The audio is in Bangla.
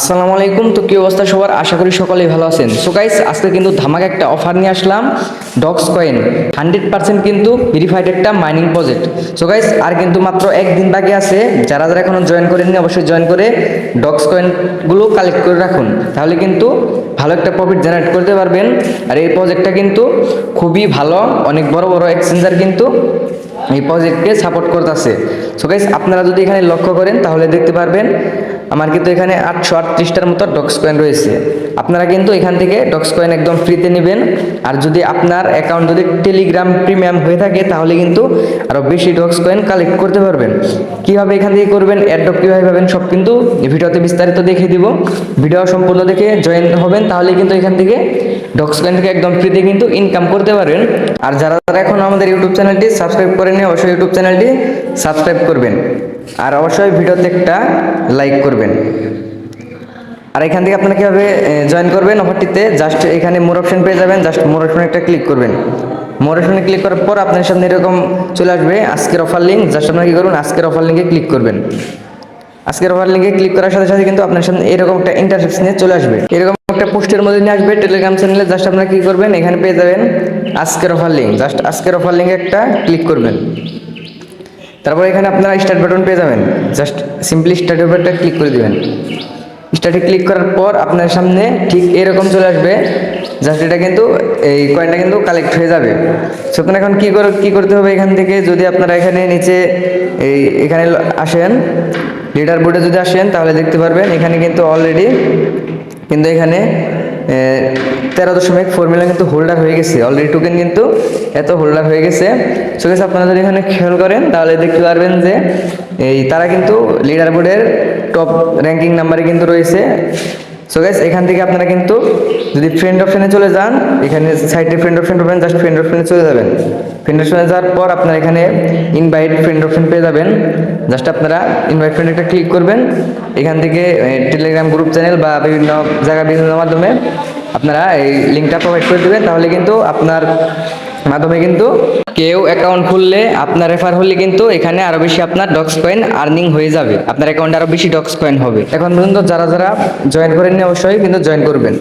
আসসালামু আলাইকুম। তো কি অবস্থা সবার, আশা করি সকলেই ভালো আছেন। সো গাইস, আজকে কিন্তু ধামাকা একটা অফার নিয়ে আসলাম। ডক্স কয়েন 100% কিন্তু ভেরিফাইড একটা মাইনিং প্রজেক্ট। সো গাইস, আর কিন্তু মাত্র একদিন বাকি আছে। যারা যারা এখনো জয়েন করেননি অবশ্যই জয়েন করে ডক্স কয়েনগুলো কালেক্ট করে রাখুন, তাহলে কিন্তু ভালো একটা প্রফিট জেনারেট করতে পারবেন। আর এই প্রজেক্টটা কিন্তু খুবই ভালো, অনেক বড় বড় এক্সচেঞ্জার কিন্তু এই প্রজেক্টকে সাপোর্ট করতেছে। সো গাইস, আপনারা যদি এখানে লক্ষ্য করেন তাহলে দেখতে পারবেন আমার কিন্তু এখানে 838টার মতো ডক্স কয়েন রয়েছে। আপনারা কিন্তু এখান থেকে ডক্স কয়েন একদম ফ্রিতে নেবেন। আর যদি আপনার অ্যাকাউন্ট যদি টেলিগ্রাম প্রিমিয়াম হয়ে থাকে তাহলে কিন্তু আরও বেশি ডক্স কয়েন কালেক্ট করতে পারবেন। কীভাবে এখান থেকে করবেন, অ্যাড্রপ কীভাবে পাবেন সব কিন্তু ভিডিওতে বিস্তারিত দেখিয়ে দিব। ভিডিও সম্পূর্ণ দেখে জয়েন হবেন, তাহলে কিন্তু এখান থেকে ডক্স কয়েন থেকে একদম ফ্রিতে কিন্তু ইনকাম করতে পারবেন। আর যারা যারা এখন আমাদের ইউটিউব চ্যানেলটি সাবস্ক্রাইব করেনি অবশ্যই ইউটিউব চ্যানেলটি সাবস্ক্রাইব করবেন, আর অবশ্যই ভিডিওতে একটা লাইক করবেন। আর এখান থেকে আপনারা কীভাবে জয়েন করবেন অফারটিতে, জাস্ট এখানে মোর অপশন পেয়ে যাবেন, জাস্ট মোর অপশনে একটা ক্লিক করবেন। মোর অপশনে ক্লিক করার পর আপনার সামনে এরকম চলে আসবে আজকের অফার লিঙ্ক। জাস্ট আপনারা কী করবেন, আজকের অফার লিঙ্কে ক্লিক করবেন। আজকের অফার লিঙ্কে ক্লিক করার সাথে সাথে কিন্তু আপনার সামনে এরকম একটা ইন্টারফেস নিয়ে চলে আসবে, এরকম একটা পোস্টের মধ্যে নিয়ে আসবে টেলিগ্রাম চ্যানেলে। জাস্ট আপনারা কী করবেন, এখানে পেয়ে যাবেন আজকের অফার লিঙ্ক। জাস্ট আজকের অফার লিঙ্কে একটা ক্লিক করবেন। তারপর এখানে আপনারা স্টার্ট বাটন পেয়ে যাবেন, জাস্ট সিম্পলি স্টার্টের উপরটা ক্লিক করে দিবেন। স্টার্টে ক্লিক করার পর আপনার সামনে ঠিক এরকম চলে আসবে। জাস্ট এটা কিন্তু এই কয়েনটা কিন্তু কালেক্ট হয়ে যাবে। সেখানে এখন কী করতে হবে, এখান থেকে যদি আপনারা এখানে নিচে এখানে আসেন, লিডার বোর্ডে যদি আসেন তাহলে দেখতে পারবেন এখানে কিন্তু অলরেডি কিন্তু এখানে 13.4 মিলিয়ন কিন্তু হোল্ডার হয়ে গেছে। অলরেডি টোকেন কিন্তু এত হোল্ডার হয়ে গেছে। সো গাইস, আপনারা যদি এখানে খেয়াল করেন তাহলে দেখতে পারবেন যে তারা কিন্তু লিডার বোর্ডের টপ র্যাঙ্কিং নাম্বারে কিন্তু রয়েছে। সো গাইস, এখান থেকে আপনারা কিন্তু যদি ফ্রেন্ড অপশনে চলে যান, এখানে সাইডে ফ্রেন্ড অপশন পাবেন, জাস্ট ফ্রেন্ড অপশনে চলে যাবেন। ফ্রেন্ড অপশনে যাওয়ার পর আপনারা এখানে ইনভাইট ফ্রেন্ড অপশন পেয়ে যাবেন। জাস্ট আপনারা ইনভাইট ফ্রেন্ড একটা ক্লিক করবেন। এখান থেকে টেলিগ্রাম গ্রুপ চ্যানেল বা বিভিন্ন জায়গায় বিভিন্ন মাধ্যমে আপনারা এই লিঙ্কটা প্রোভাইড করে দেবেন, তাহলে কিন্তু আপনার মাধ্যমে কিন্তু কেউ অ্যাকাউন্ট খুললে আপনার রেফার হলে কিন্তু এখানে আরো বেশি আপনার ডক্স কয়েন আর্নিং হয়ে যাবে, আপনার অ্যাকাউন্টে আরো বেশি ডক্স কয়েন হবে। এখন পর্যন্ত যারা যারা জয়েন করেননি অবশ্যই কিন্তু জয়েন করবেন।